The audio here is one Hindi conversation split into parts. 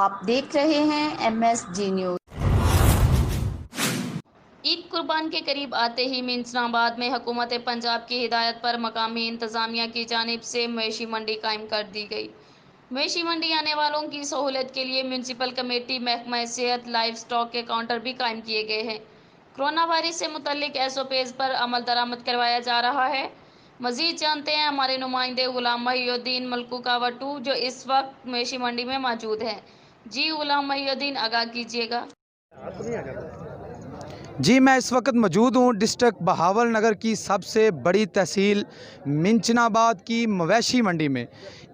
आप देख रहे हैं MSG न्यूज। ईद कुर्बान के करीब आते ही मिंचनाबाद में हुकूमत पंजाब की हिदायत पर मकामी इंतजामिया की जानिब से मवेशी मंडी कायम कर दी गई। मवेशी मंडी आने वालों की सहूलत के लिए म्यूनसिपल कमेटी, महकमा सेहत, लाइव स्टॉक के काउंटर भी कायम किए गए हैं। कोरोना वायरस से मुतल्लिक SOPs पर अमल दरामद करवाया जा रहा है। मजीद जानते हैं हमारे नुमाइंदे गुलाम महिउद्दीन मलकूकावटू, जो इस वक्त मवेशी मंडी में मौजूद हैं। जी गुलाम महिउद्दीन, आगाह कीजिएगा। जी, मैं इस वक्त मौजूद हूँ डिस्ट्रिक्ट बहावल नगर की सबसे बड़ी तहसील मिंचनाबाद की मवेशी मंडी में।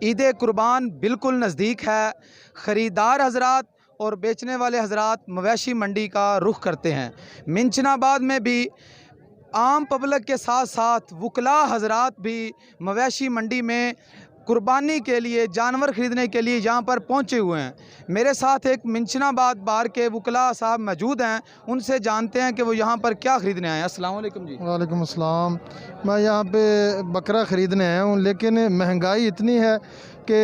ईद कुर्बान बिल्कुल नज़दीक है। ख़रीदार हजरात और बेचने वाले हजरात मवेशी मंडी का रुख करते हैं। मिंचनाबाद में भी आम पब्लिक के साथ साथ वकला हजरात भी मवेशी मंडी में कुर्बानी के लिए, जानवर ख़रीदने के लिए यहाँ पर पहुँचे हुए हैं। मेरे साथ एक मिंचनाबाद बार के वकला साहब मौजूद हैं, उनसे जानते हैं कि वो यहाँ पर क्या ख़रीदने आए हैं। अस्सलाम वालेकुम जी। वालेकुम अस्सलाम। मैं यहाँ पे बकरा ख़रीदने आया हूँ, लेकिन महंगाई इतनी है कि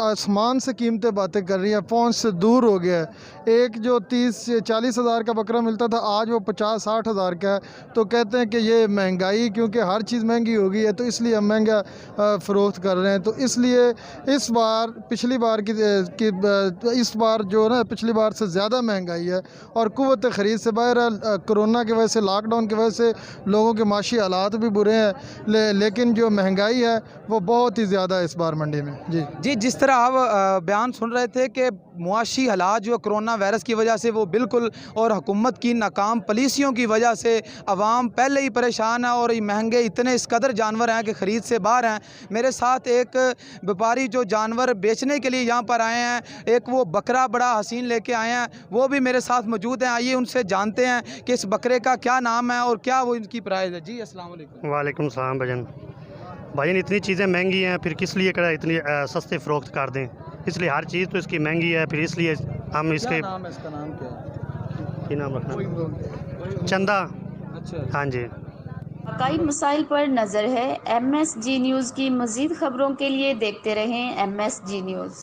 आसमान से कीमतें बातें कर रही हैं, पहुँच से दूर हो गया है। एक जो 30-40 हज़ार का बकरा मिलता था, आज वो 50-60 हज़ार का है। तो कहते हैं कि ये महंगाई, क्योंकि हर चीज़ महंगी हो गई है, तो इसलिए हम महंगा फ़रोख्त कर रहे हैं। तो इसलिए इस बार पिछली बार इस बार जो है ना, पिछली बार से ज़्यादा महंगाई है और कुव्वत ख़रीद से बाहर है। कोरोना की वजह से, लॉकडाउन की वजह से लोगों के माशी हालात भी बुरे हैं, लेकिन जो महंगाई है वो बहुत ही ज़्यादा है इस बार मंडी में। जी, जिस तरह आप बयान सुन रहे थे कि मुआशी हालात जो कोरोना वायरस की वजह से वो बिल्कुल, और हुकूमत की नाकाम पॉलिसियों की वजह से अवाम पहले ही परेशान है और महंगे इतने इस कदर जानवर हैं कि ख़रीद से बाहर हैं। मेरे साथ एक व्यापारी जो जानवर बेचने के लिए यहाँ पर आए हैं, एक वो बकरा बड़ा हसीन लेके आए हैं, वो भी मेरे साथ मौजूद हैं। आइए उनसे जानते हैं कि इस बकरे का क्या नाम है और क्या वो इनकी प्राइस है। जी अस्सलाम वालेकुम। वालेकुम सलाम भाईजान, इतनी चीज़ें महंगी हैं, फिर किस लिए करा इतनी सस्ते फ़रोख्त कर दें। इसलिए हर चीज़ तो इसकी महंगी है, फिर इसलिए हम इसके क्या नाम है, इसका नाम क्या है? क्या नाम रखना? चंदा। अच्छा, हाँ जी। कई मसाइल पर नज़र है। MSG न्यूज़ की मज़ीद खबरों के लिए देखते रहें MSG न्यूज़।